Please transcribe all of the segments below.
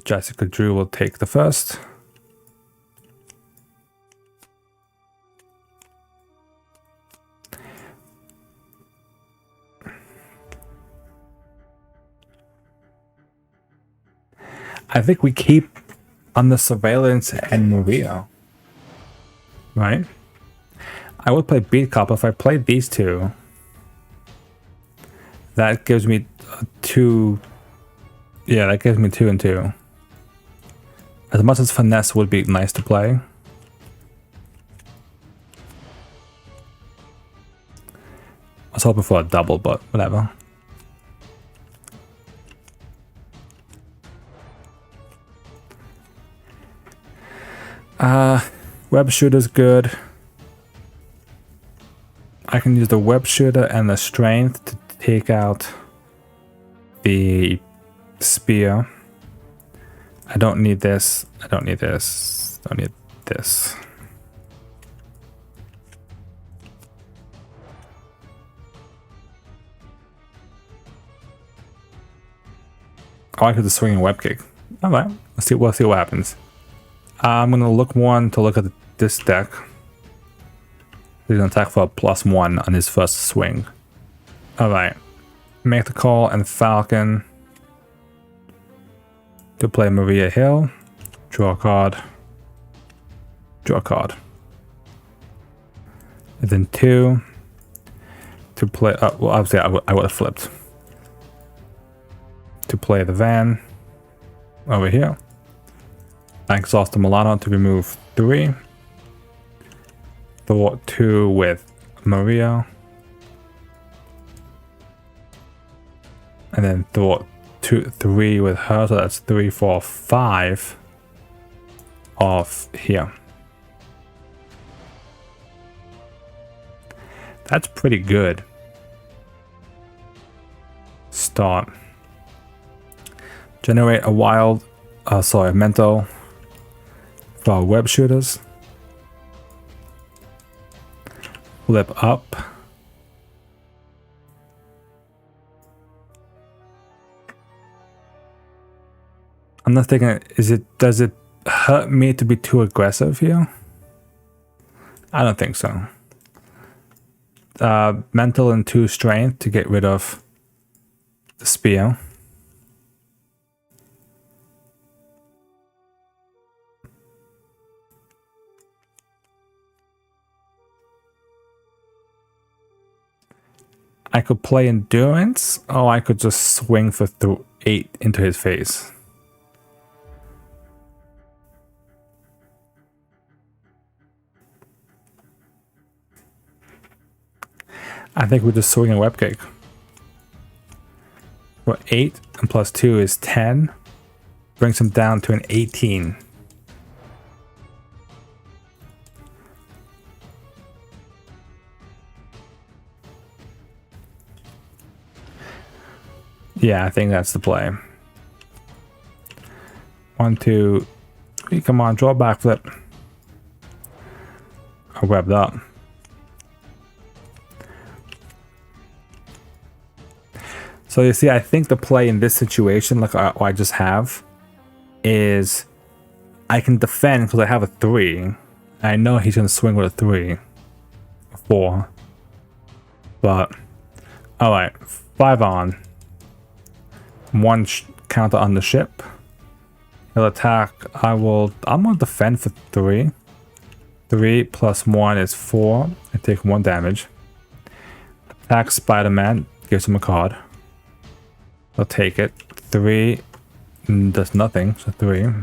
Jessica Drew will take the first. I think we keep under surveillance and Maria. Right? I would play Beat Cop if I played these two. That gives me 2. Yeah, that gives me 2 and 2. As much as Finesse would be nice to play. I was hoping for a double, but whatever. Web shooter's good. I can use the web shooter and the strength to take out the spear. I don't need this. I don't need this. I don't need this. Oh, I could just swing a web kick. All right, we'll see what happens. I'm gonna look to look at this deck. He's gonna attack for a +1 on his first swing. All right, make the call and Falcon to play Maria Hill. Draw a card. Draw a card. And then 2 to play. Well, obviously I would have flipped to play the Van over here. I exhaust the Milano to remove 3. Thwart 2 with Maria. And then thwart 3 with her, so that's 3, 4, 5 off here. That's pretty good. Start. Generate a wild, mental for web shooters. Flip up. I'm not thinking, does it hurt me to be too aggressive here? I don't think so. Mental and 2 strength to get rid of the spear. I could play endurance, or I could just swing for 8 into his face. I think we're just swing a web kick. For 8 and +2 is 10. Brings him down to an 18. Yeah, I think that's the play. 1, 2, 3, come on, draw a backflip. I webbed up. So you see, I think the play in this situation, like I just have, is I can defend because I have a 3. I know he's going to swing with a 3. 4. But, alright, 5 on. 1 counter on the ship. He'll attack. I'm going to defend for 3. 3 + 1 is 4. I take 1 damage. Attack Spider-Man. Gives him a card. I'll take it. 3 does nothing, so 3.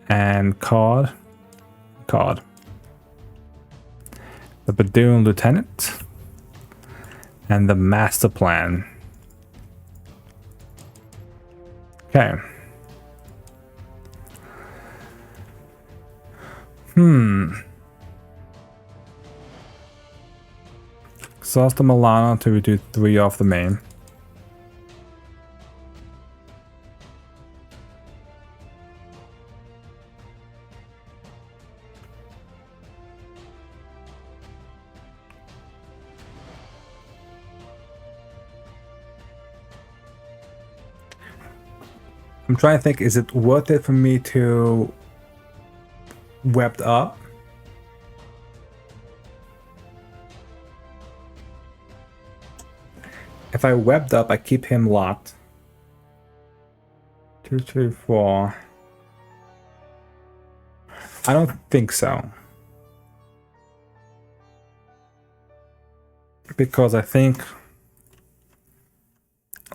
And card. The Badoon Lieutenant. And the Master Plan. Okay. Exhaust the Milano to reduce 3 off the main. I'm trying to think, is it worth it for me to webbed up? If I webbed up, I keep him locked. 2, 3, 4. I don't think so. Because I think...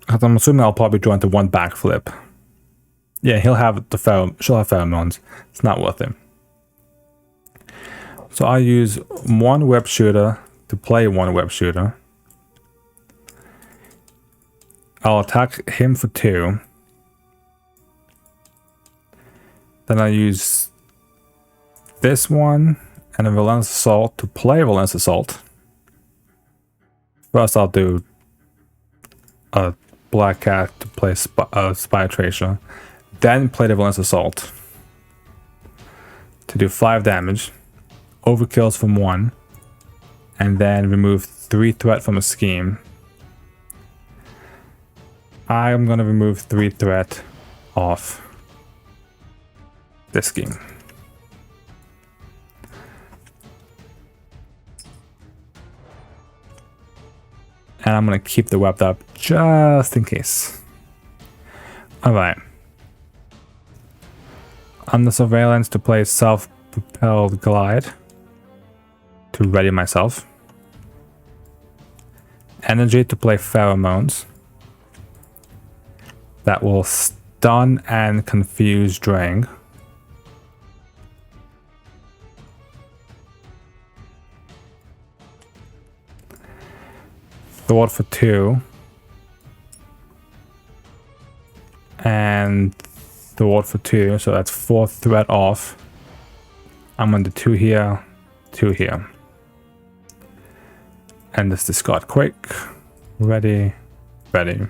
I'm assuming I'll probably draw into one backflip. Yeah, she'll have pheromones. It's not worth it. So I'll use one web shooter to play one web shooter. I'll attack him for 2. Then I'll use this one and a Relentless Assault to play Relentless Assault. First I'll do a Black Cat to play Spy Tracer. Then play the Relentless Assault to do 5 damage. Overkills from 1. And then remove 3 threat from a scheme. I'm going to remove 3 threat off this scheme. And I'm going to keep the webbed up just in case. Alright. On the surveillance to play self-propelled glide to ready myself. Energy to play pheromones. That will stun and confuse Drang. Thwart for 2. And thwart for 2, so that's 4 threat off. I'm on the 2 here, 2 here. And this discard quick. Ready, ready.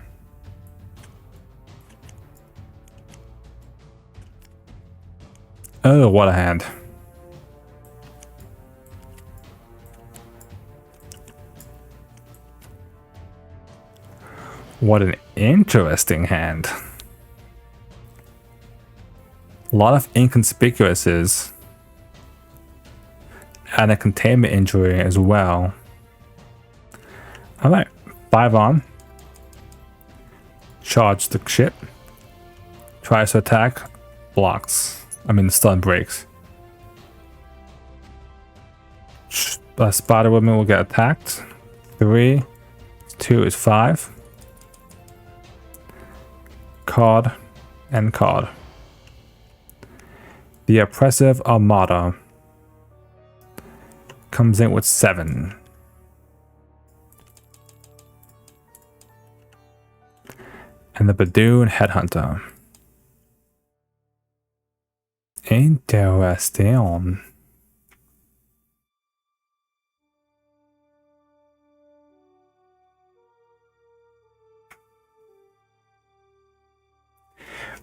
Oh, what a hand. What an interesting hand. A lot of inconspicuouses. And a containment injury as well. Alright, 5 on. Charge the ship. Tries to attack. Blocks. I mean, the stun breaks. Spider Woman will get attacked. 3. 2 is 5. Card and card. The Oppressive Armada comes in with 7. And the Badoon Headhunter. Interesting.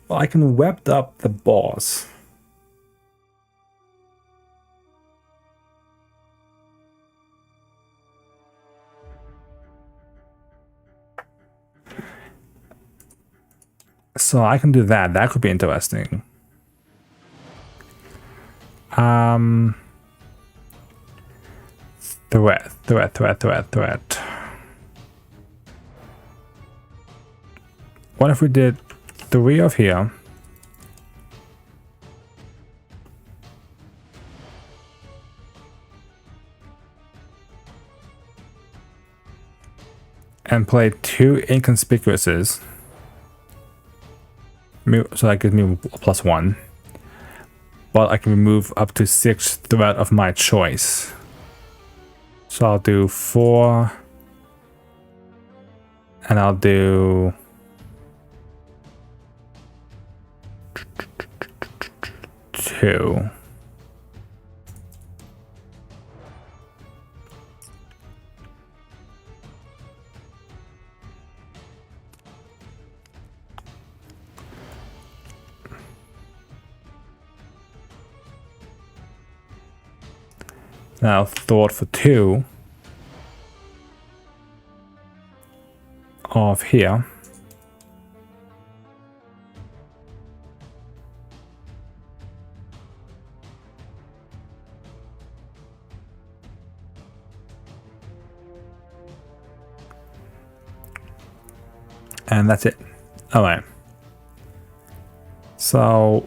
Well, I can web up the boss. So I can do that. That could be interesting. Threat. What if we did 3 of here? And play 2 inconspicuouses. So that gives me a +1. But I can remove up to 6 threat of my choice. So I'll do 4. And I'll do 2. Now thwart for 2 of here. And that's it. Alright. So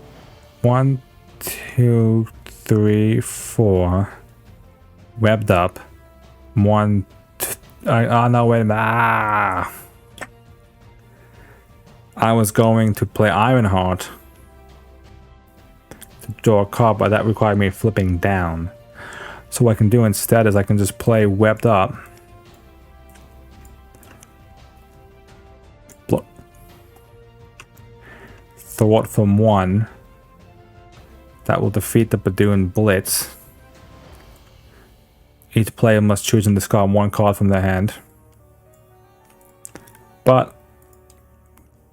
1, 2, 3, 4. Webbed up. 1, 2. Oh no, wait a minute. Ah! I was going to play Ironheart to draw a card, but that required me flipping down. So what I can do instead is I can just play Webbed Up. Thwart from 1. That will defeat the Badoon Blitz. Each player must choose and discard 1 card from their hand. But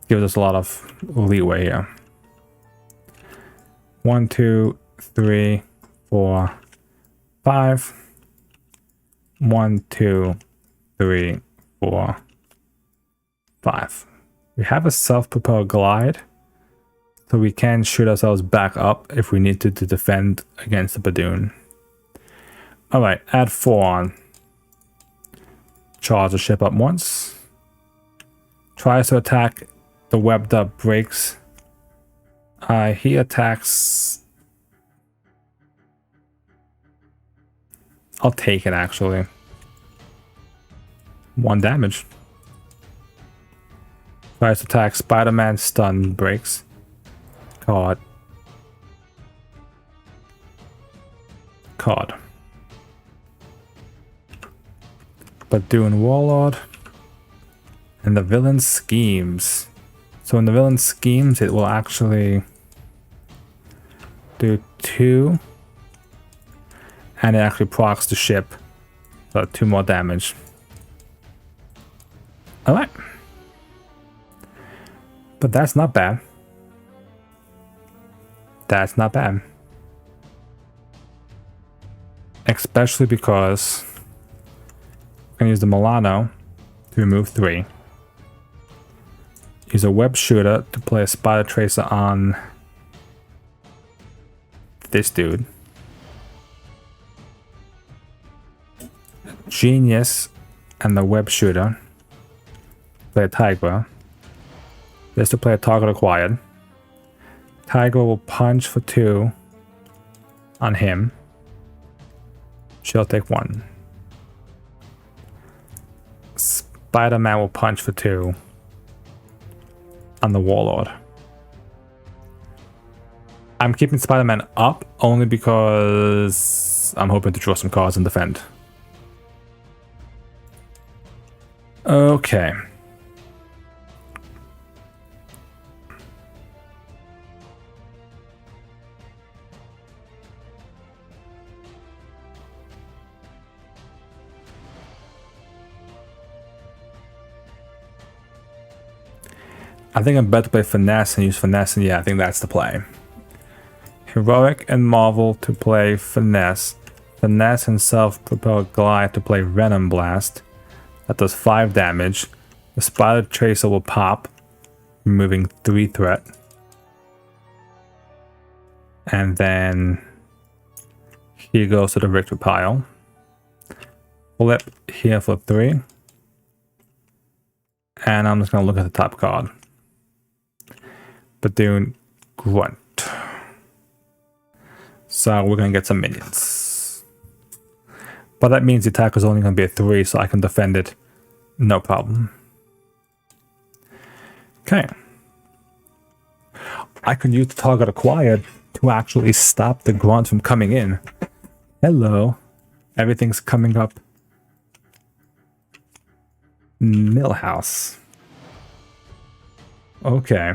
gives us a lot of leeway here. 1, 2, 3, 4, 5. 1, 2, 3, 4, 5. We have a self-propelled glide, so we can shoot ourselves back up if we need to defend against the Badoon. Alright, add 4 on. Charge the ship up once. Tries to attack the webbed up breaks. He attacks. I'll take it actually. 1 damage. Tries to attack Spider-Man, stun, breaks. Card. Badoon Warlord. And the villain schemes. So in the villain schemes, it will actually do 2. And it actually procs the ship. So 2 more damage. Alright. But that's not bad. That's not bad. Especially because I'm going to use the Milano to remove 3. Use a web shooter to play a spider tracer on this dude. Genius and the web shooter. Play a Tiger. This to play a target acquired. Tiger will punch for 2 on him. She'll take 1. Spider-Man will punch for 2 on the Warlord. I'm keeping Spider-Man up only because I'm hoping to draw some cards and defend. Okay. I think I'm better to play Finesse and use Finesse, and yeah, I think that's the play. Heroic and Marvel to play Finesse. Finesse and Self-Propelled Glide to play Venom Blast. That does 5 damage. The Spider Tracer will pop, removing 3 threat. And then he goes to the victory pile. Flip here for 3. And I'm just going to look at the top card. Badoon Grunt. So we're going to get some minions. But that means the attack is only going to be a 3, so I can defend it no problem. Okay. I can use the target acquired to actually stop the grunt from coming in. Hello. Everything's coming up. Millhouse. Okay.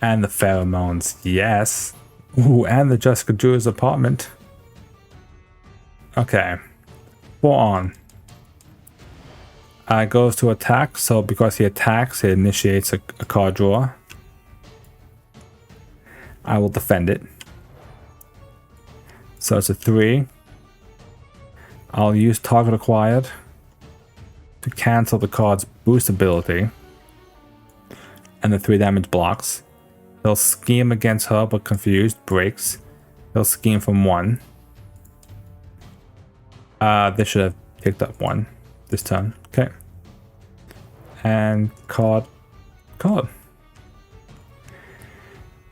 And the pheromones, yes. Ooh, and the Jessica Drew's apartment. Okay. 4 on. Goes to attack, so because he attacks, it initiates a card draw. I will defend it. So it's a 3. I'll use target acquired to cancel the card's boost ability. And the 3 damage blocks. He'll scheme against her, but confused, breaks. He'll scheme from 1. This should have picked up one this turn. Okay. And card.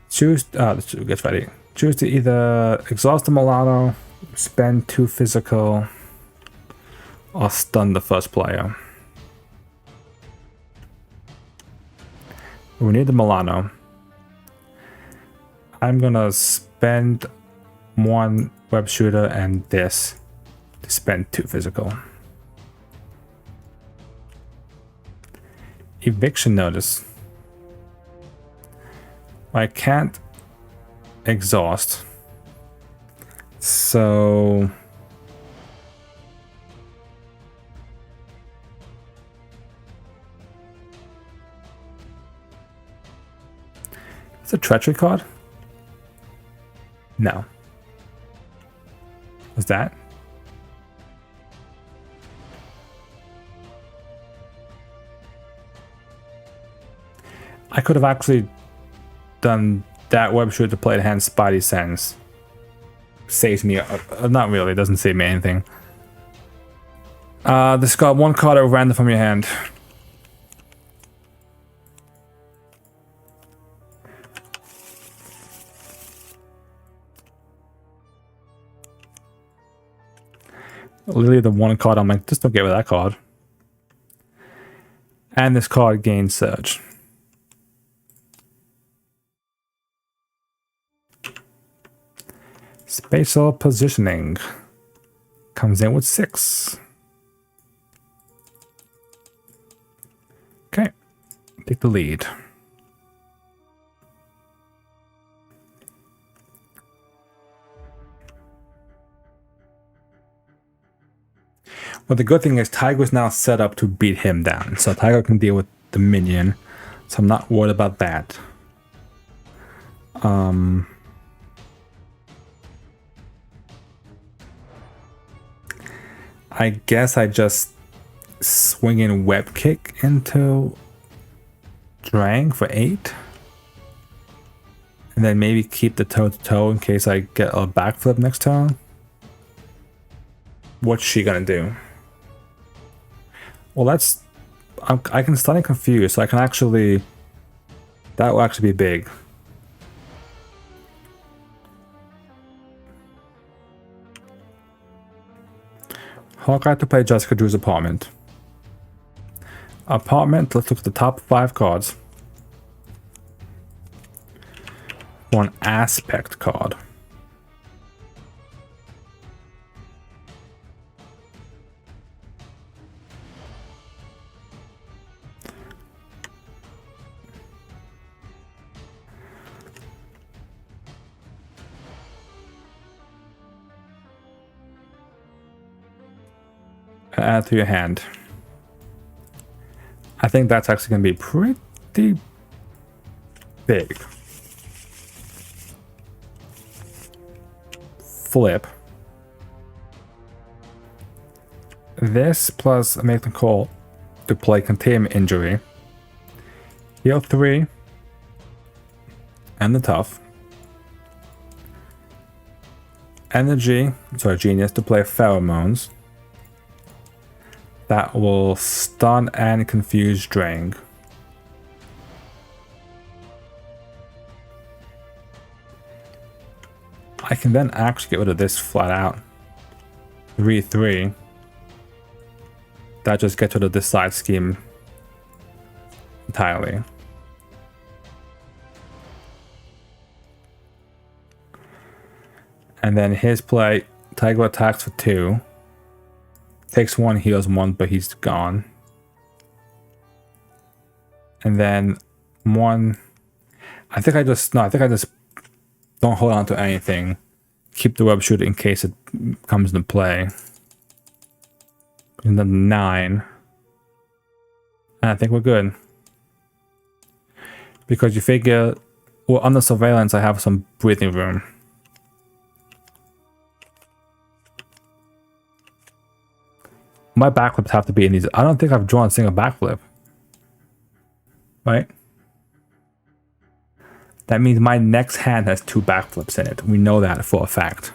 Choose, let's get ready. Choose to either exhaust the Milano, spend 2 physical, or stun the first player. We need the Milano. I'm gonna spend 1 web shooter and this to spend 2 physical. Eviction notice. I can't exhaust, so it's a treachery card. No. Was that? I could have actually done that web shooter to play the hand Spidey Sense. Saves me, not really, doesn't save me anything. Discard 1 card at random from your hand. Literally the 1 card, I'm like, just don't get rid of that card. And this card gains Surge. Spatial positioning comes in with 6. Okay, take the lead. Well, the good thing is Tiger's now set up to beat him down, so Tiger can deal with the minion, so I'm not worried about that. I guess I just swing in web kick into Drang for 8. And then maybe keep the toe-to-toe in case I get a backflip next turn. What's she gonna do? Well, that's... I can stun and confuse, so I can actually... That will actually be big. Hawkeye to play Jessica Drew's Apartment. Apartment, let's look at the top 5 cards. 1 aspect card. Add to your hand. I think that's actually going to be pretty big. Flip. This plus make the call to play Containment Injury. Heal 3. And the Tough. Energy, sorry, Genius to play Pheromones. That will stun and confuse Drang. I can then actually get rid of this flat out. 3/3. That just gets rid of this side scheme entirely. And then his play, Tiger attacks for 2. Takes 1, heals 1, but he's gone. And then 1... I think I just don't hold on to anything. Keep the web shooter in case it comes into play. And then 9. And I think we're good. Because you figure, well, under surveillance I have some breathing room. My backflips have to be in these. I don't think I've drawn a single backflip. Right? That means my next hand has 2 backflips in it. We know that for a fact.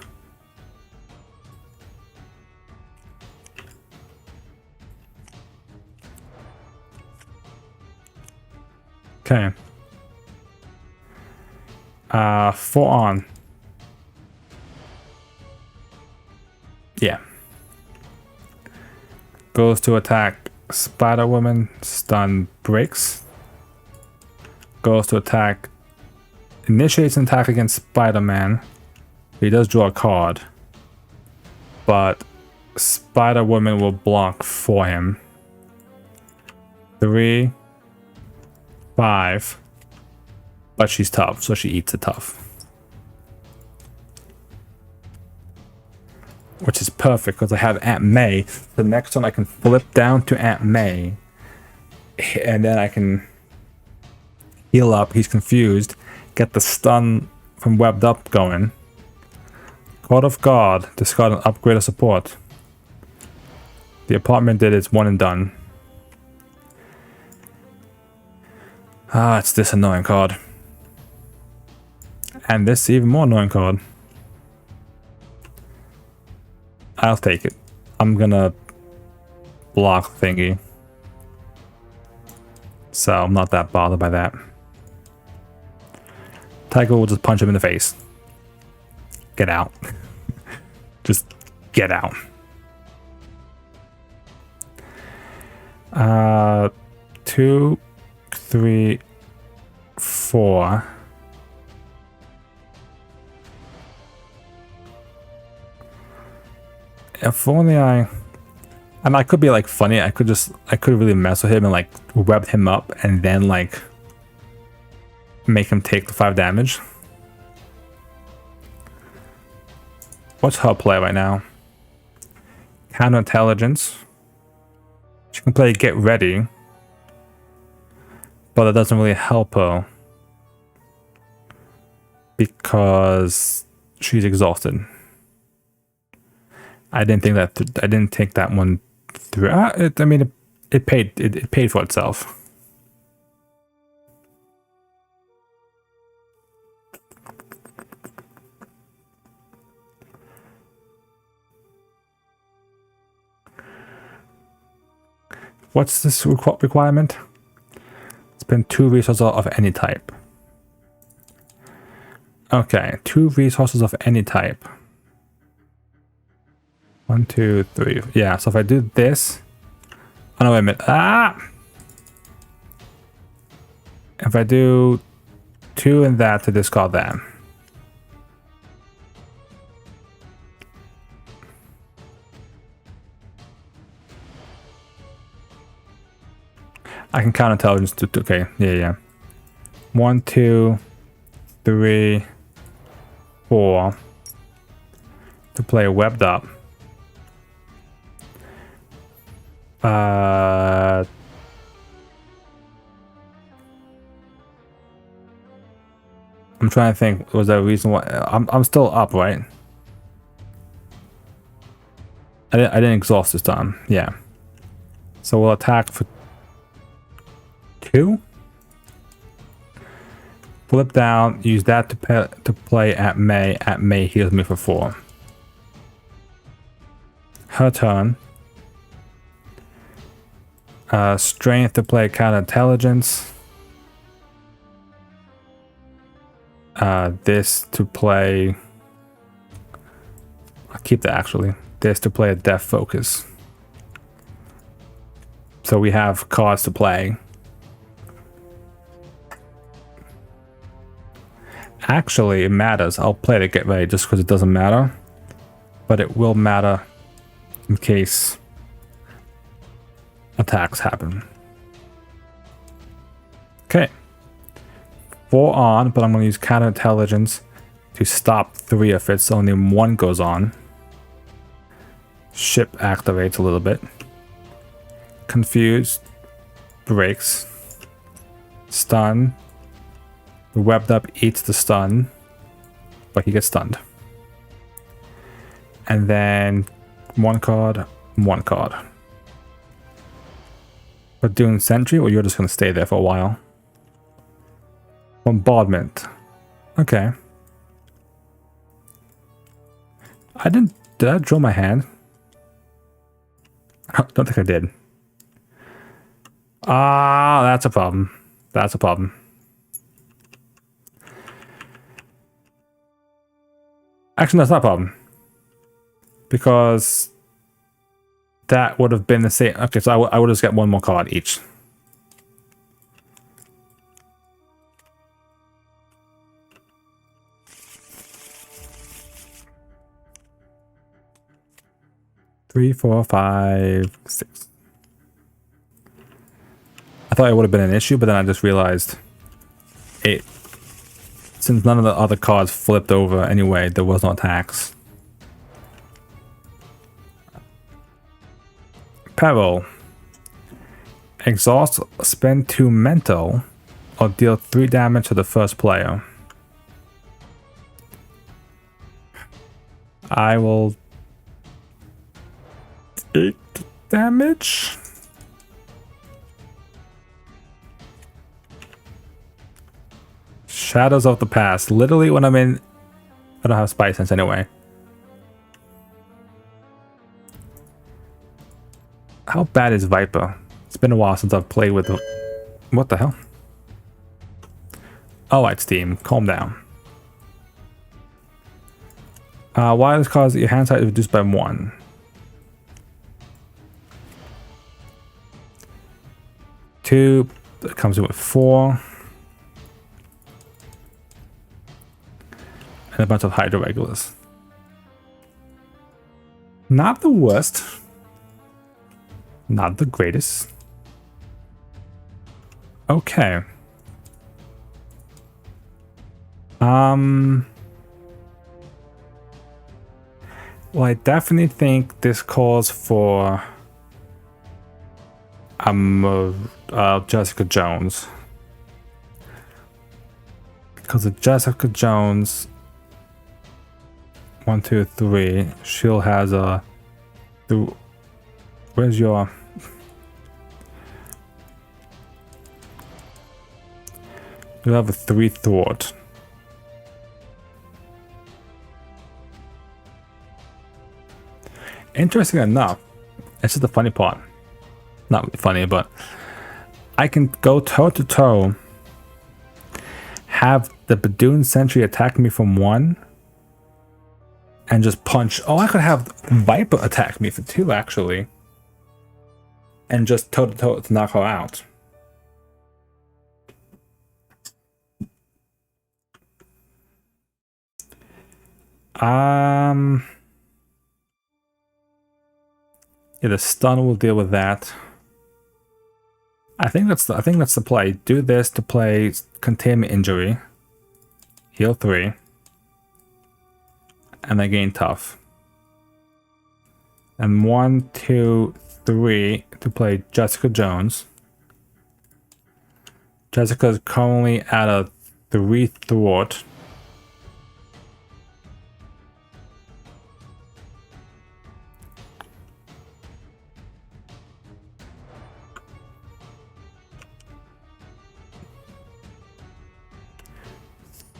Okay. 4 on. Yeah. Goes to attack Spider-Woman, stun breaks. Goes to attack, initiates an attack against Spider-Man. He does draw a card, but Spider-Woman will block for him. 3, 5, but she's tough, so she eats it tough. Which is perfect because I have Aunt May. The next one I can flip down to Aunt May, and then I can heal up. He's confused. Get the stun from Webbed Up going. Card of God. Discard an upgrade of support. The apartment did its one and done. Ah, it's this annoying card. And this even more annoying card. I'll take it. I'm gonna block thingy. So I'm not that bothered by that. Tiger will just punch him in the face. Get out. Just get out. 2, 3, 4. If only I could be like funny, I could really mess with him and like web him up and then like make him take the 5 damage. What's her play right now? Counterintelligence. She can play Get Ready, but it doesn't really help her because she's exhausted. I didn't take that one through. It paid for itself. What's this requirement? Spend 2 resources of any type. Okay, 2 resources of any type. 1, 2, 3. Yeah, so if I do this. Oh no, wait a minute. Ah! If I do 2 and that to discard that. I can count intelligence to, okay, yeah. 1, 2, 3, 4. To play Webbed Up. I'm trying to think. Was there a reason why I'm still up, right? I didn't exhaust this time. Yeah. So we'll attack for 2. Flip down. Use that to play at May. At May heals me for 4. Her turn. Strength to play counterintelligence. This to play. I'll keep that actually. This to play a death focus. So we have cards to play. Actually, it matters. I'll play to Get Ready just because it doesn't matter. But it will matter in case attacks happen. Okay. 4 on, but I'm going to use counterintelligence to stop 3 of it, so only 1 goes on. Ship activates a little bit. Confused. Breaks. Stun. The Webbed Up eats the stun, but he gets stunned. And then 1 card, 1 card. But doing Sentry, or you're just going to stay there for a while? Bombardment. Okay. Did I draw my hand? I don't think I did. Ah, that's a problem. That's a problem. Actually, that's not a problem. Because that would have been the same. Okay, so I would just get one more card each. Three, 4, 5, 6. I thought it would have been an issue, but then I just realized it. Since none of the other cards flipped over anyway, there was no attacks. Peril. Exhaust, spend 2 mental, or deal 3 damage to the first player. I will take damage. Shadows of the Past. Literally when I'm in... I don't have Spy Sense anyway. How bad is Viper? It's been a while since I've played with... What the hell? Alright, Steam. Calm down. Why does cause your hand size is reduced by 1? Two. That comes in with 4. And a bunch of Hydro regulars. Not the worst. Not the greatest. Okay. Well, I definitely think this calls for Jessica Jones. Because of Jessica Jones, 1, 2, 3. She'll has a. Where's your? You have a 3 thwart. Interesting enough, it's just the funny part. Not really funny, but I can go toe to toe, have the Badoon Sentry attack me from 1, and just punch. Oh, I could have Viper attack me for 2 actually, and just toe to toe to knock her out. Yeah, the stun will deal with that. I think that's the play. Do this to play Containment Injury, heal 3, and then gain tough. And 1, 2, 3 to play Jessica Jones. Jessica is currently at a 3 thwart.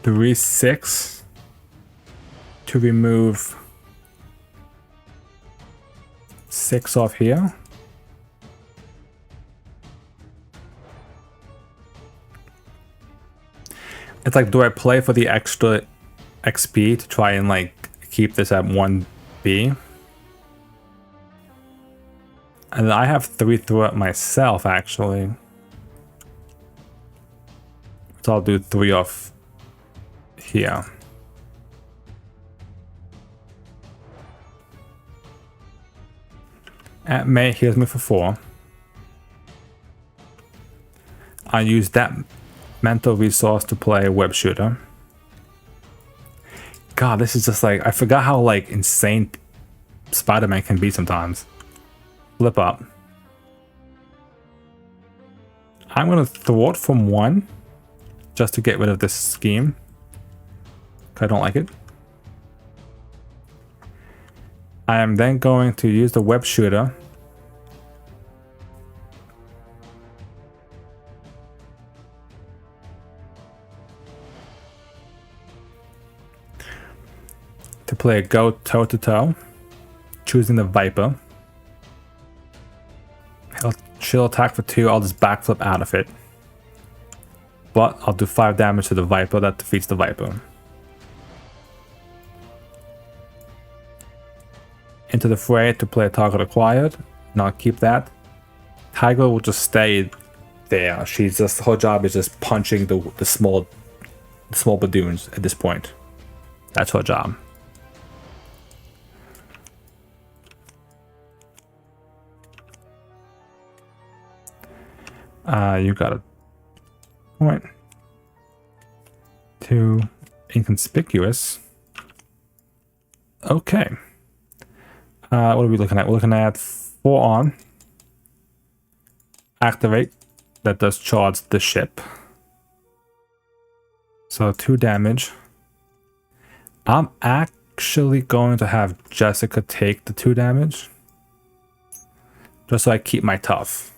Three 6 to remove 6 off here. It's like, do I play for the extra XP to try and like keep this at 1B? And I have 3 throughout myself actually. So I'll do 3 off here. At May heals me for 4. I use that mental resource to play Web Shooter. God, this is just like, I forgot how like insane Spider-Man can be sometimes. Flip up. I'm gonna thwart from 1 just to get rid of this scheme. I don't like it. I am then going to use the Web Shooter to play a go toe to toe, choosing the Viper. She'll attack for 2, I'll just backflip out of it. but I'll do 5 damage to the Viper. That defeats the Viper. Into the fray to play a target acquired, and I'll keep that. Tiger will just stay there. She's just, her job is just punching the small Badoons at this point. That's her job. You got a point. 2 inconspicuous. Okay. What are we looking at? We're looking at 4 on. Activate. That does charge the ship. So 2 damage. I'm actually going to have Jessica take the 2 damage. Just so I keep my tough.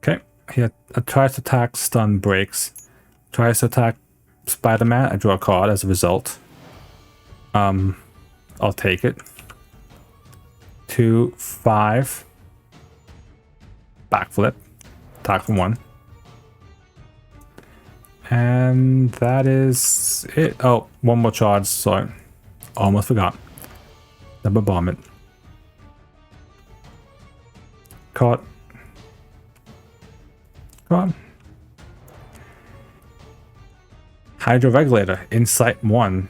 Okay. He tries to attack, stun, breaks. Tries to attack Spider-Man. I draw a card as a result. I'll take it. 2, 5. Backflip. Attack for 1. And that is it. Oh, 1 more charge. Sorry. Almost forgot. Double bomb it. Caught. Caught. Hydro Regulator. Insight 1.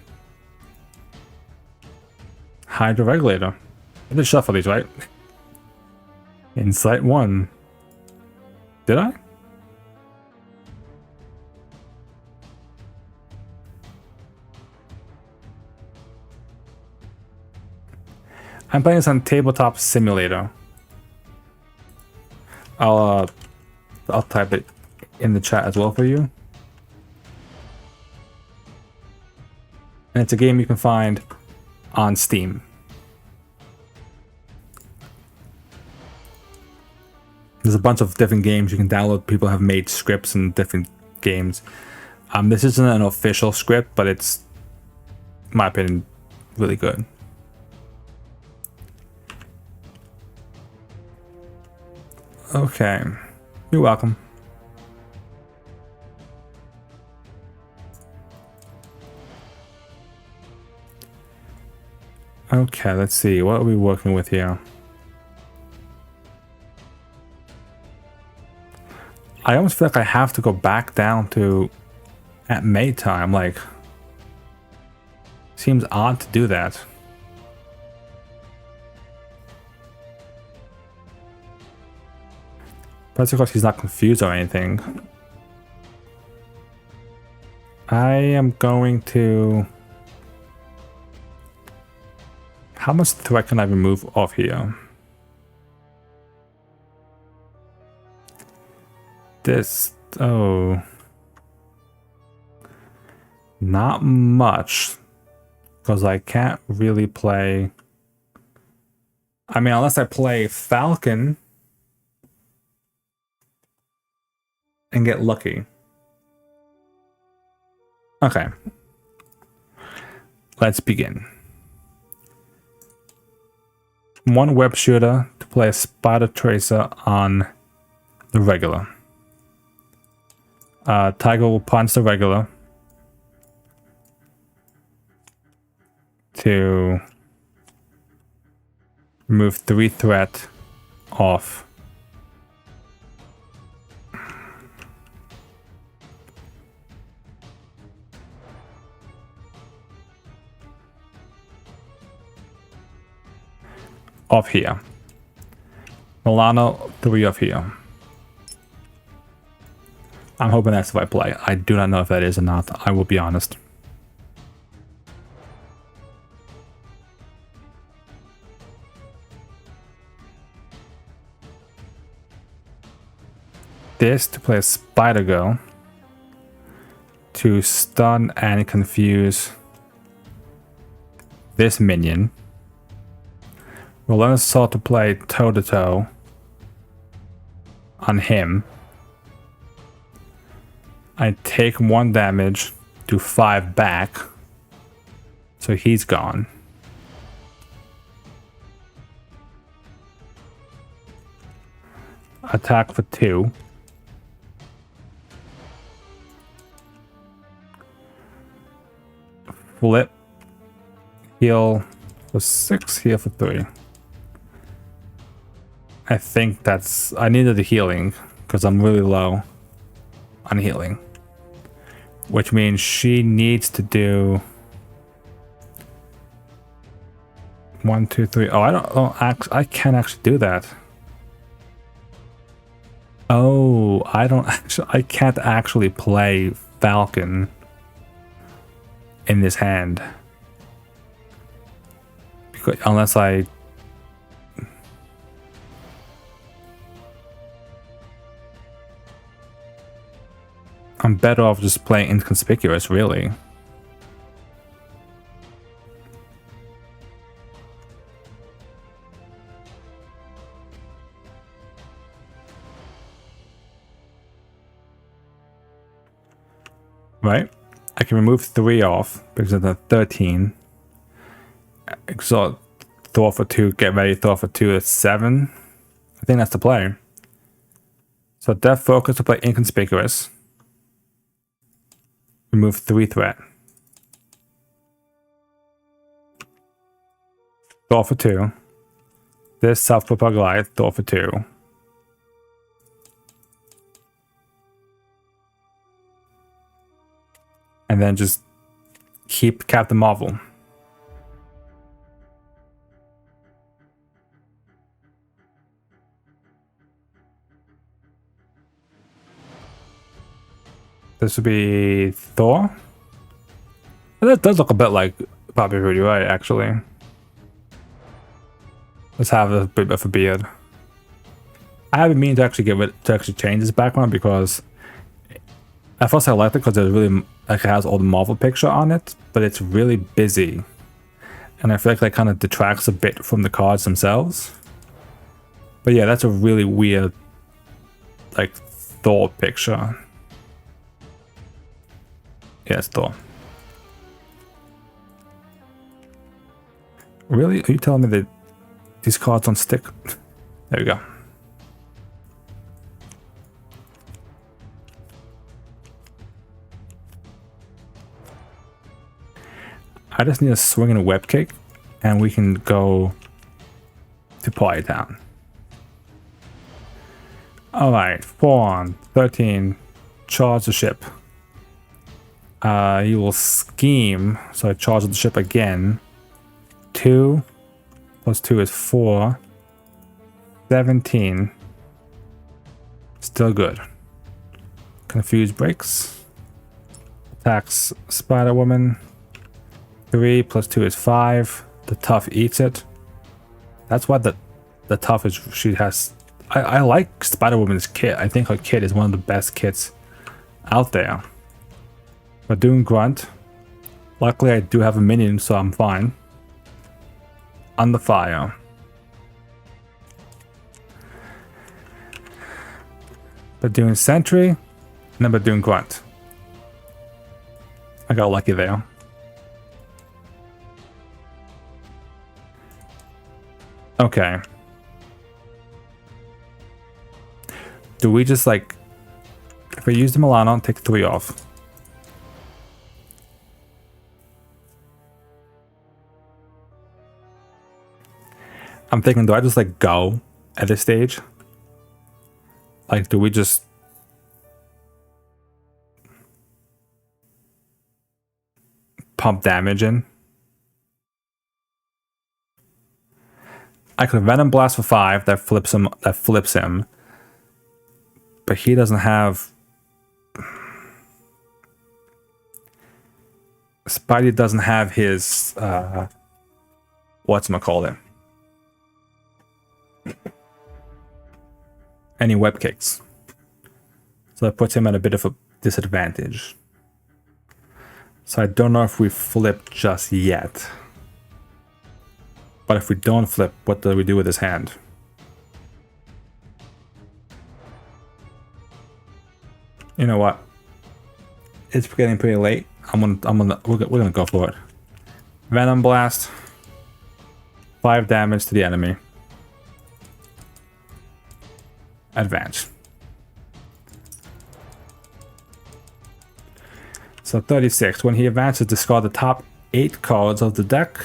Hydro Regulator. I did shuffle these, right? Insight 1. Did I? I'm playing this on Tabletop Simulator. I'll type it in the chat as well for you. And it's a game you can find on Steam. There's a bunch of different games you can download. People have made scripts and different games. This isn't an official script, but it's, in my opinion, really good. Okay. You're welcome. Okay, let's see. What are we working with here? I almost feel like I have to go back down to at May time. Like, seems odd to do that. But of course he's not confused or anything. I am going to... How much threat can I remove off here? This... Oh... Not much. Because I can't really play... I mean, unless I play Falcon... and get lucky. Okay. Let's begin. 1 web shooter to play a Spider Tracer on the regular. Tiger will punch the regular to remove 3 threat off. Off here. Milano, 3 off here. I'm hoping that's the right play. I do not know if that is or not. I will be honest. This to play a Spider Girl to stun and confuse this minion. We'll learn Assault to play toe-to-toe on him. I take 1 damage, do 5 back, so he's gone. attack for 2. Flip, heal for 6, heal for 3. I think that's... I needed the healing because I'm really low on healing. Which means she needs to do... 1, 2, 3. Oh, I can't actually do that. Oh, I can't actually play Falcon in this hand. Because, unless I'm better off just playing Inconspicuous, really. Right? I can remove 3 off because of the 13. Exalt Thor for 2, get ready, Thor for 2 is 7. I think that's the play. So Death Focus to play Inconspicuous. Remove 3 threat. Thor for 2. This Self-Propel Goliath, Thor for 2. And then just keep Captain Marvel. This would be Thor. And that does look a bit like Bobby Rudy, right? Actually, let's have a bit of a beard. I haven't mean to actually change this background because at first I liked it because it really like it has all the Marvel picture on it, but it's really busy, and I feel like that kind of detracts a bit from the cards themselves. But yeah, that's a really weird like Thor picture. Yeah, it's Thor. Really? Are you telling me that these cards don't stick? There we go. I just need a swing and a web kick, and we can go to Party Town. Alright, 4 on 13. Charge the ship. You will scheme, so I charge the ship again. 2 plus 2 is 4. 17. Still good. Confuse breaks. Attacks Spider-Woman. 3 plus 2 is 5. The tough eats it. That's why the tough is she has. I like Spider-Woman's kit. I think her kit is one of the best kits out there. But doing grunt. Luckily I do have a minion, so I'm fine. Under fire. But doing sentry, and then but doing grunt. I got lucky there. Okay. Do we just like, if we use the Milano, take 3 off. I'm thinking, do I just like go at this stage? Like, do we just pump damage in? I could Venom Blast for 5, that flips him. But he doesn't have... Spidey doesn't have his whatchamacallit. Any web kicks. So that puts him at a bit of a disadvantage. So I don't know if we flip just yet. But if we don't flip, what do we do with his hand? You know what? It's getting pretty late. we're gonna go for it. Venom Blast. 5 damage to the enemy. advance. So 36. When he advances, discard the top 8 cards of the deck.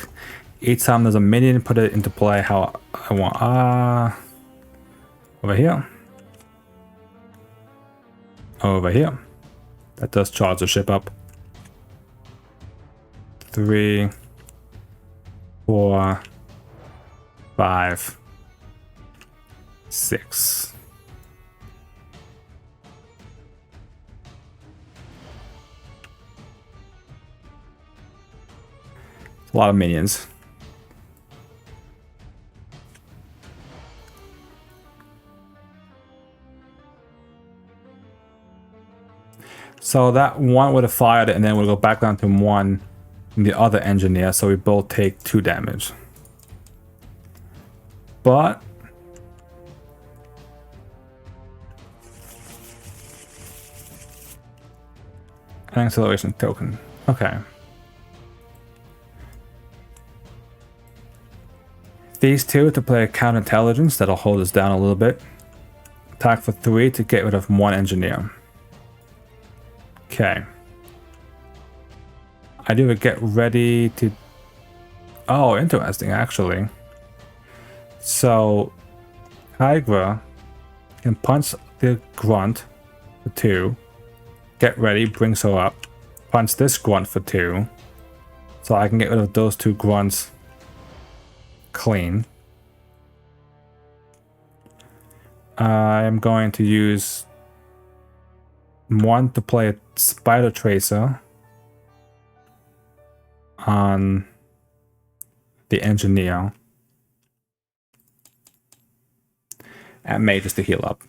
Each time there's a minion, put it into play how I want. Over here. Over here. That does charge the ship up. 3, 4, 5, 6. A lot of minions. So that one would have fired it, and then we'll go back down to 1 in the other engineer, so we both take 2 damage. But an acceleration token. Okay. These 2 to play counterintelligence, that'll hold us down a little bit. Attack for 3 to get rid of 1 engineer. Okay. I do a get ready to... Oh, interesting, actually. So, Tigra can punch the grunt for 2. Get ready, brings her up. Punch this grunt for 2. So I can get rid of those 2 grunts clean. I'm going to use 1 to play a Spider Tracer on the engineer, and May just to heal up.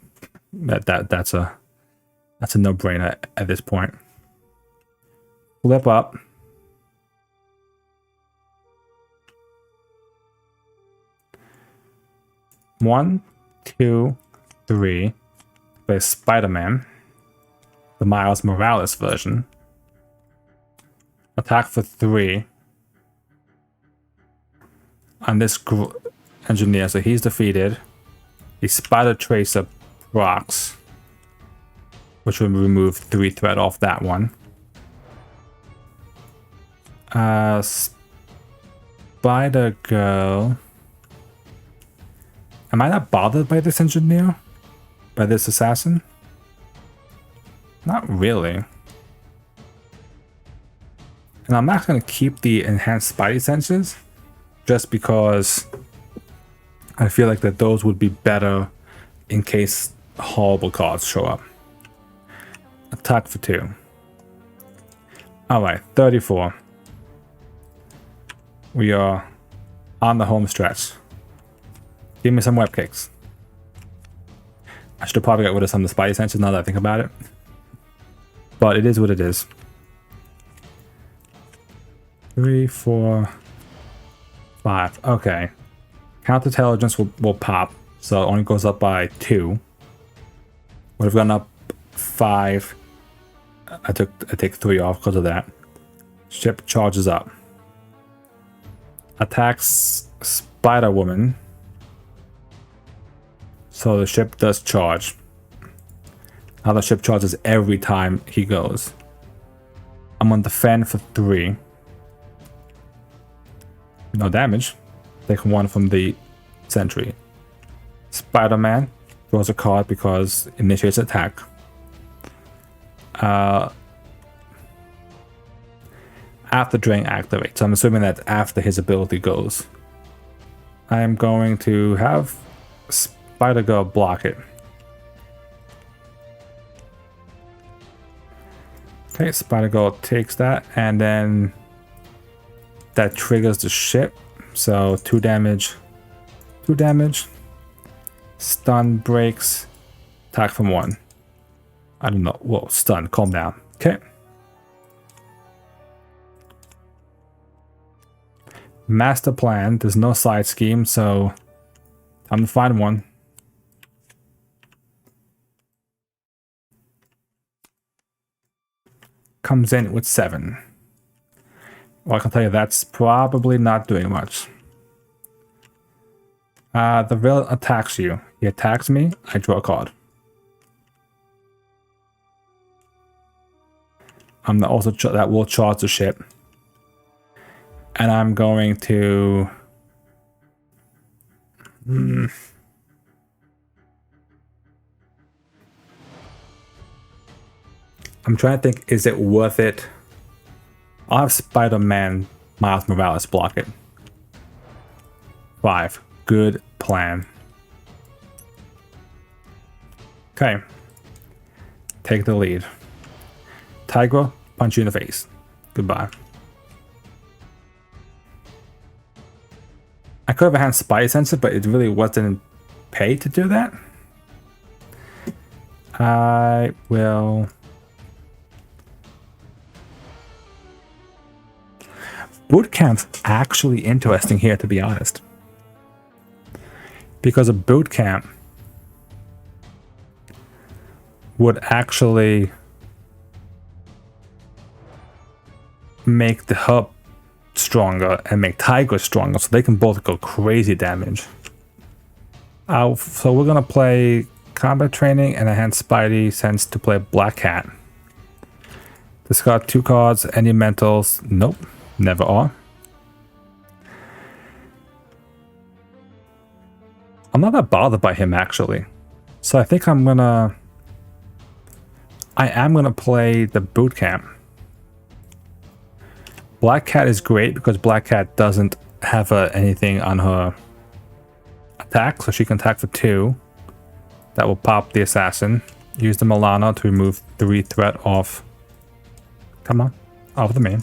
That's a no-brainer at this point. Flip up. One, 2, 3. Play Spider-Man, the Miles Morales version. Attack for 3 on this engineer, so he's defeated. The Spider Tracer procs, which will remove 3 threat off that one. Spider Girl. Am I not bothered by this engineer? By this assassin? Not really. And I'm not going to keep the enhanced Spidey senses, just because I feel like that those would be better in case horrible cards show up. Attack for 2. Alright, 34. We are on the home stretch. Give me some web kicks. I should have probably got rid of some of the Spidey senses now that I think about it. But it is what it is. 3, 4, 5. Okay. Counterintelligence will pop, so it only goes up by 2. Would have gone up 5. I take 3 off because of that. Ship charges up. Attacks Spider Woman. So the ship does charge. Now the ship charges every time he goes. I'm on defend for 3. No damage. Take 1 from the sentry. Spider-Man draws a card because initiates attack. After Drang activates. So I'm assuming that after his ability goes. I am going to have Spider Girl block it. Okay, Spider Girl takes that, and then that triggers the ship. So 2 damage, 2 damage. Stun breaks. Attack from 1. I don't know. Whoa, stun. Calm down. Okay. Master plan. There's no side scheme, so time to find one. Comes in with 7. Well, I can tell you that's probably not doing much. The villain attacks you. He attacks me, I draw a card. I'm also that will charge the ship. And I'm going to... I'm trying to think, is it worth it? I'll have Spider-Man Miles Morales block it. 5. Good plan. Okay. Take the lead. Tigra, punch you in the face. Goodbye. I could have a hand Spidey Sensor, but it really wasn't paid to do that. I will... Boot camp's actually interesting here, to be honest. Because a boot camp would actually make the hub stronger and make Tiger stronger, so they can both go crazy damage. So we're gonna play combat training and a hand Spidey Sense to play Black Cat. Discard 2 cards, any mentals. Nope, never are. I'm not that bothered by him actually. So I think I am gonna play the boot camp. Black Cat is great because Black Cat doesn't have anything on her attack, so she can attack for 2. That will pop the assassin. Use the Milano to remove 3 threat off. Come on, off the main.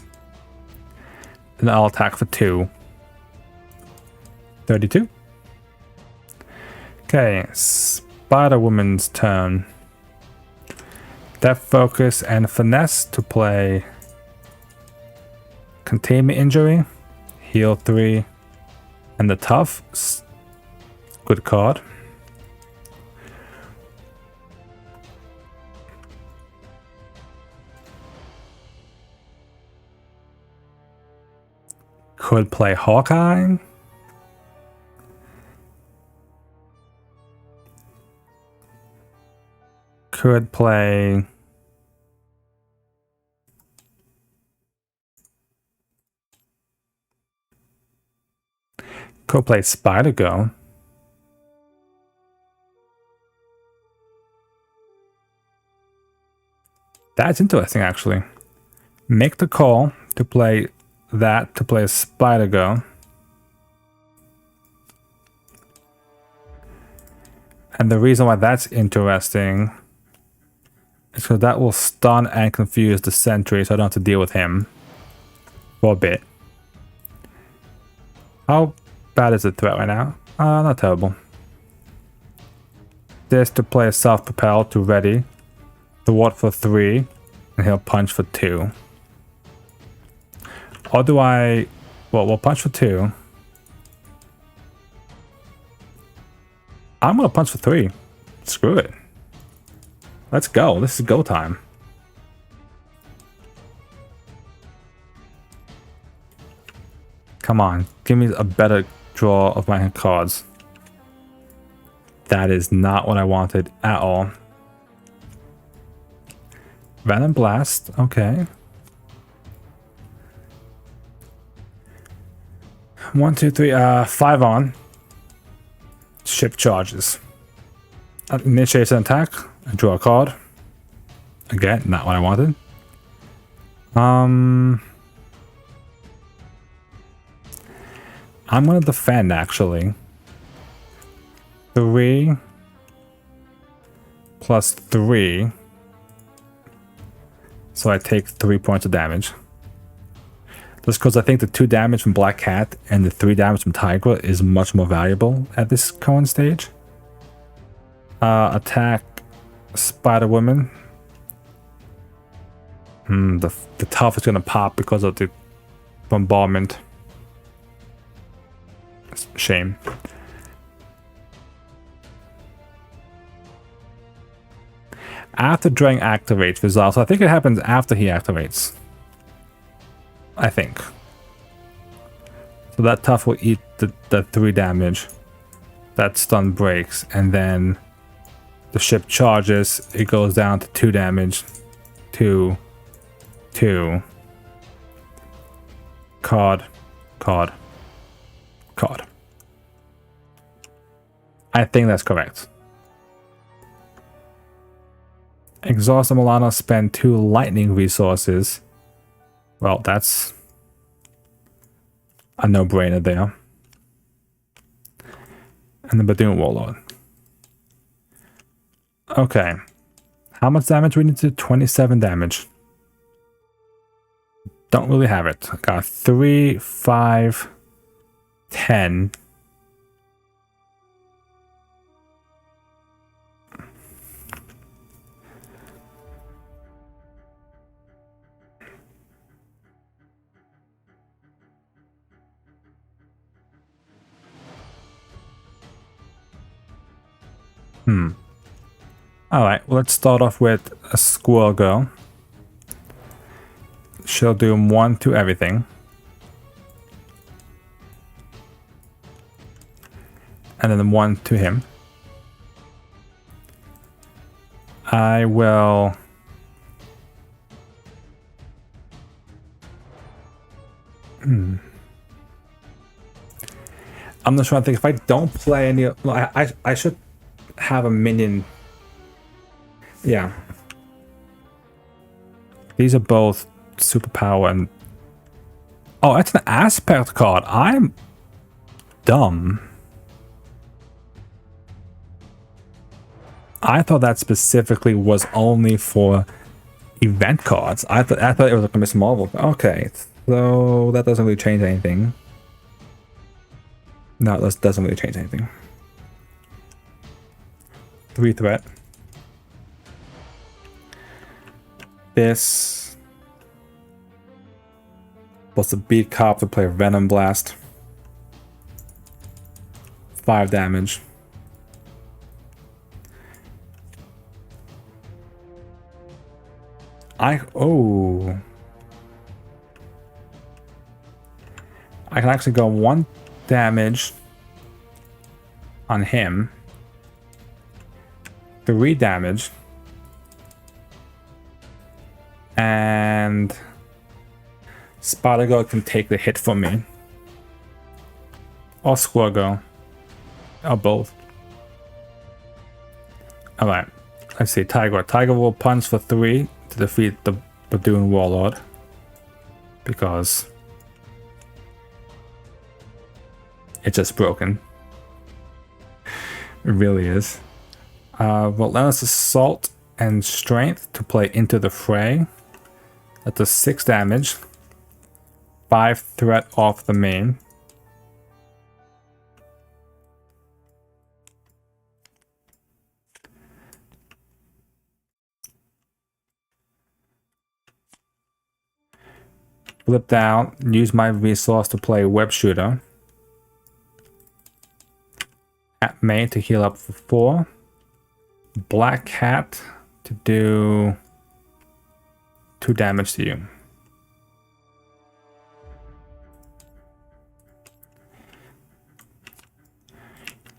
Then I'll attack for 2. 32. Okay, Spider-Woman's turn. Depth Focus and Finesse to play Containment Injury, Heal 3, and the Tough. Good card. Could play Hawkeye. Could play... Could play Spider-Girl. That's interesting, actually. Make the call to play that, to play Spider-Girl. And the reason why that's interesting is because that will stun and confuse the Sentry, so I don't have to deal with him for a bit. How bad is the threat right now? Not terrible. This to play a self-propel to ready. Thwart for 3, and he'll punch for 2. Or do I... Well, we'll punch for 2. I'm gonna punch for 3. Screw it. Let's go. This is go time. Come on. Give me a better draw of my cards. That is not what I wanted at all. Venom Blast. Okay. 1, 2, 3. 5 on. Ship charges. Initiates an attack. I draw a card. Again, not what I wanted. I'm gonna defend actually. 3 plus 3. So I take 3 points of damage. Just because I think the 2 damage from Black Cat and the 3 damage from Tigra is much more valuable at this current stage. Attack Spider-Woman. The Tough is going to pop because of the bombardment. Shame. After Drang activates, resolves. So I think it happens after he activates. I think. So that Tough will eat the 3 damage. that stun breaks, and then the ship charges, it goes down to 2 damage. 2, 2. Card. I think that's correct. Exhaust the Milano, spend 2 lightning resources. Well, that's a no-brainer there. And the Badoon Warlord. Okay. How much damage we need to do? 27 damage. Don't really have it. I got 3, 5, 10. Alright, well, let's start off with a Squirrel Girl. She'll do 1 to everything. And then 1 to him. I will... I'm not trying to think. If I don't play any... Well, I should have a minion... Yeah. These are both superpower and... Oh, that's an aspect card. I'm dumb. I thought that specifically was only for event cards. I thought it was like a Miss Marvel. Okay, so that doesn't really change anything. No, that doesn't really change anything. 3 threat. This was a beat cop to play Venom Blast. 5 damage. I can actually go 1 damage on him. 3 damage. And Spider Girl can take the hit from me. Or Squirrel Girl. Or both. Alright. Let's see. Tiger. Tiger will punch for 3 to defeat the Badoon Warlord. Because it's just broken. It really is. Relentless Assault and Strength to play into the fray. That does 6 damage. 5 threat off the main. Flip down. Use my resource to play Web Shooter. At main to heal up for 4. Black Cat to do 2 damage to you.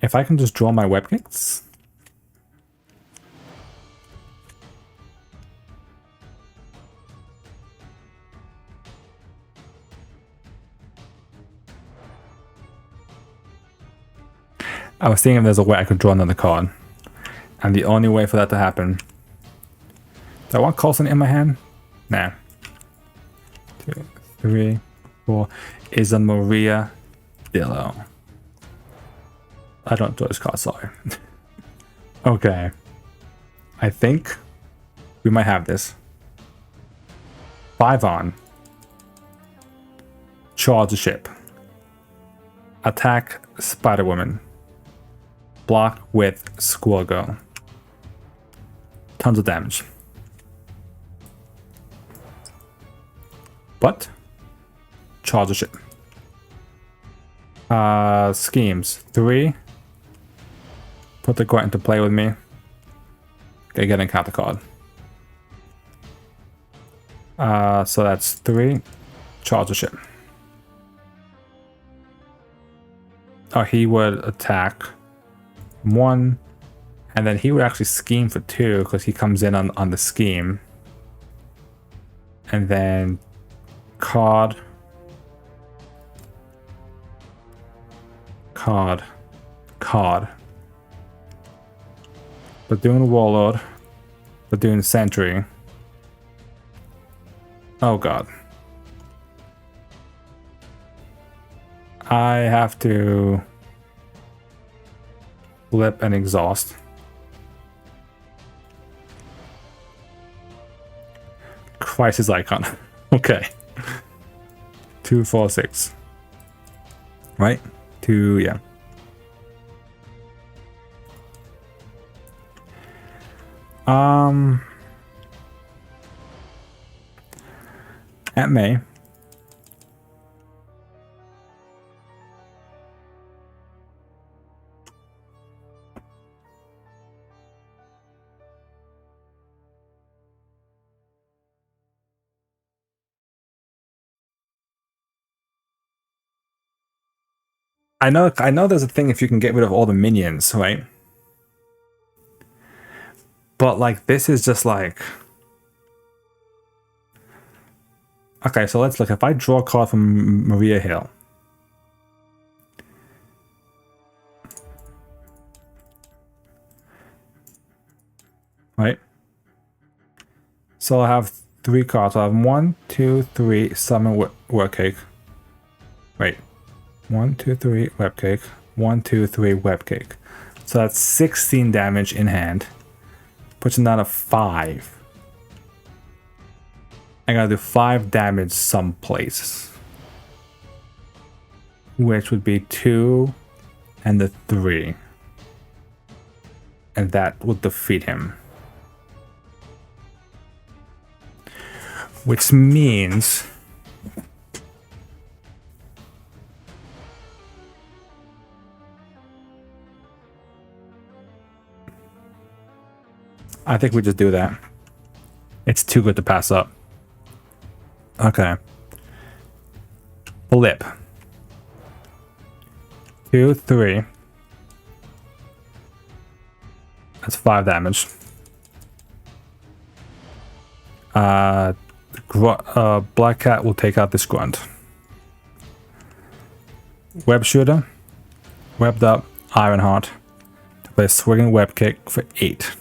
If I can just draw my web kicks. I was thinking if there's a way I could draw another card. And the only way for that to happen... Do I want Coulson in my hand? Nah. 2, 3, 4. Is a Maria Dillo. I don't draw this card, sorry. Okay. I think we might have this. 5 on. Charge the ship. Attack Spider-Woman. Block with Squirrel Girl. Tons of damage. But charge the ship. Schemes. 3. Put the court into play with me. Okay, get an encounter card. So that's 3. Charge the ship. Oh, he would attack 1. And then he would actually scheme for 2 because he comes in on the scheme. And then card. But doing Warlord. But doing Sentry. Oh god. I have to flip and exhaust. Crisis icon. Okay. 2, 4, 6. Right? 2, yeah. At May. I know there's a thing if you can get rid of all the minions, right? But like this is just like, okay, so let's look. If I draw a card from Maria Hill, right? So I have 3 cards. I have 1, 2, 3, summon word cake. Wait. 1, 2, 3, web cake. 1, 2, 3, web cake. So that's 16 damage in hand. Puts it down to 5. I gotta do 5 damage someplace. Which would be 2 and the 3. And that would defeat him. Which means I think we just do that. It's too good to pass up. Okay. Flip. 2, 3. That's 5 damage. Black Cat will take out this grunt. Web Shooter. Webbed up Ironheart. To play a swinging web kick for 8.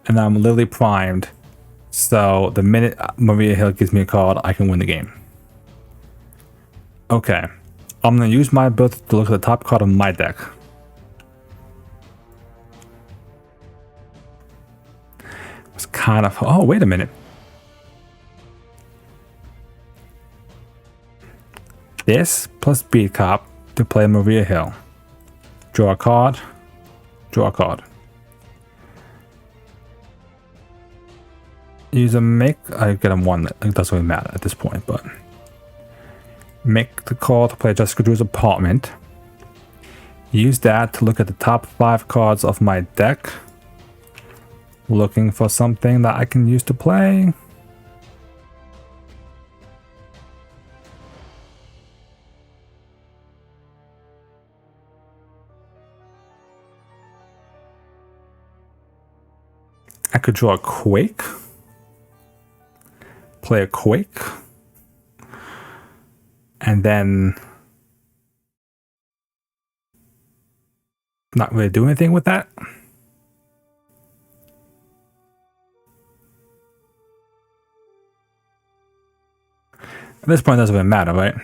And I'm literally primed. So the minute Maria Hill gives me a card, I can win the game. Okay. I'm going to use my ability to look at the top card of my deck. It's kind of... Oh, wait a minute. This plus Beat Cop to play Maria Hill. Draw a card. Draw a card. Use a make. I get him 1. It doesn't really matter at this point, but make the call to play Jessica Drew's Apartment. Use that to look at the top 5 cards of my deck. Looking for something that I can use to play. I could draw a Quake. Play a Quake. And then not really do anything with that. At this point, it doesn't really matter, right?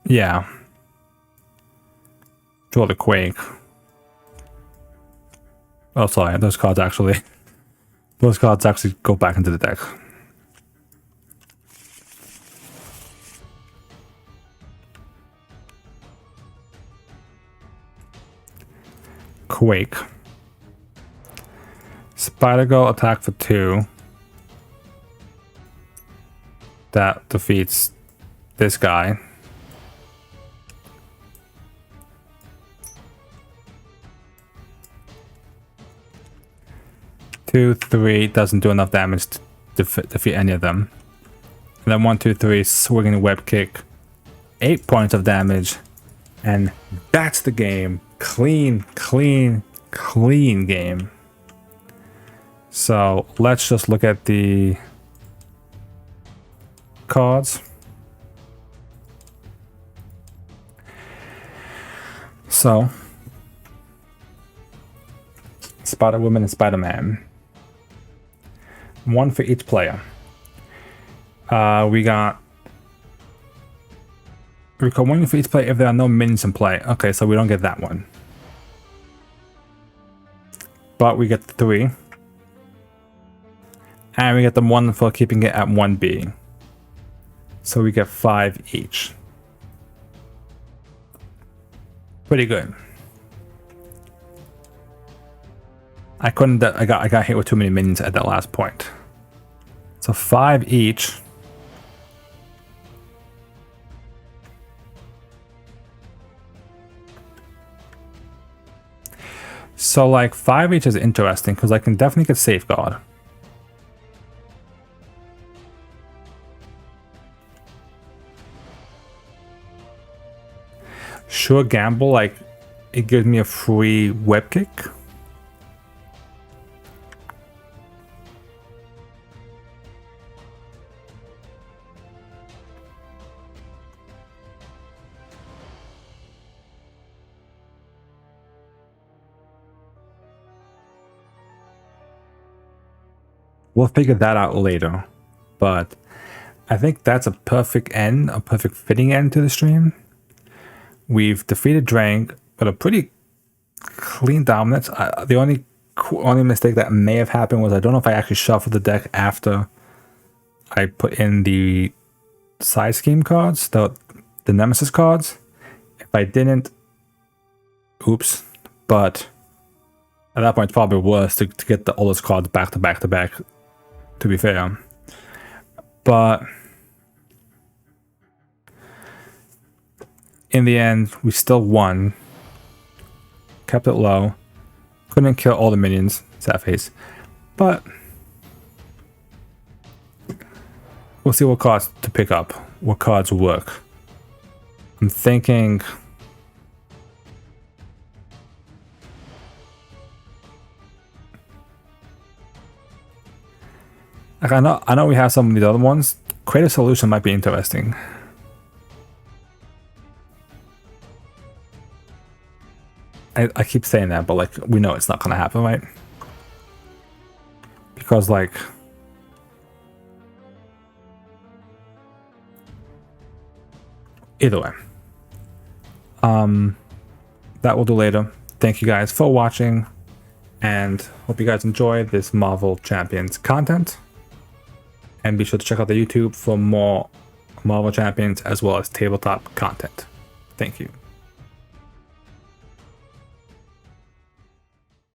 Yeah. Draw the Quake. Oh, sorry. Those cards actually go back into the deck. Quake. Spider Girl attack for 2. That defeats this guy. Two, 3 doesn't do enough damage to defeat any of them. And then 1, 2, 3 swinging web kick. 8 points of damage And that's the game. Clean, clean, clean game. So let's just look at the cards. So Spider-Woman and Spider-Man. One for each player. We got one for each player if there are no minions in play. Okay, so we don't get that one. But we get 3. And we get the 1 for keeping it at 1B. So we get 5 each. Pretty good. I got hit with too many minions at that last point. So 5 each. So like 5 each is interesting because I can definitely get Safeguard. Sure Gamble, like it gives me a free web kick. We'll figure that out later, but I think that's a perfect end, a perfect fitting end to the stream. We've defeated Drang with a pretty clean dominance. The only mistake that may have happened was I don't know if I actually shuffled the deck after I put in the side scheme cards, the Nemesis cards. If I didn't, oops. But at that point, it's probably worse to get all those cards back to back to back, to be fair. But in the end, we still won. Kept it low. Couldn't kill all the minions, sad face. But we'll see what cards to pick up, what cards work. I'm thinking like I know we have some of these other ones. Creative Solution might be interesting. I keep saying that, but like we know it's not gonna happen, right? Because like either way. That we'll do later. Thank you guys for watching, and hope you guys enjoy this Marvel Champions content. And be sure to check out the YouTube for more Marvel Champions as well as tabletop content. Thank you.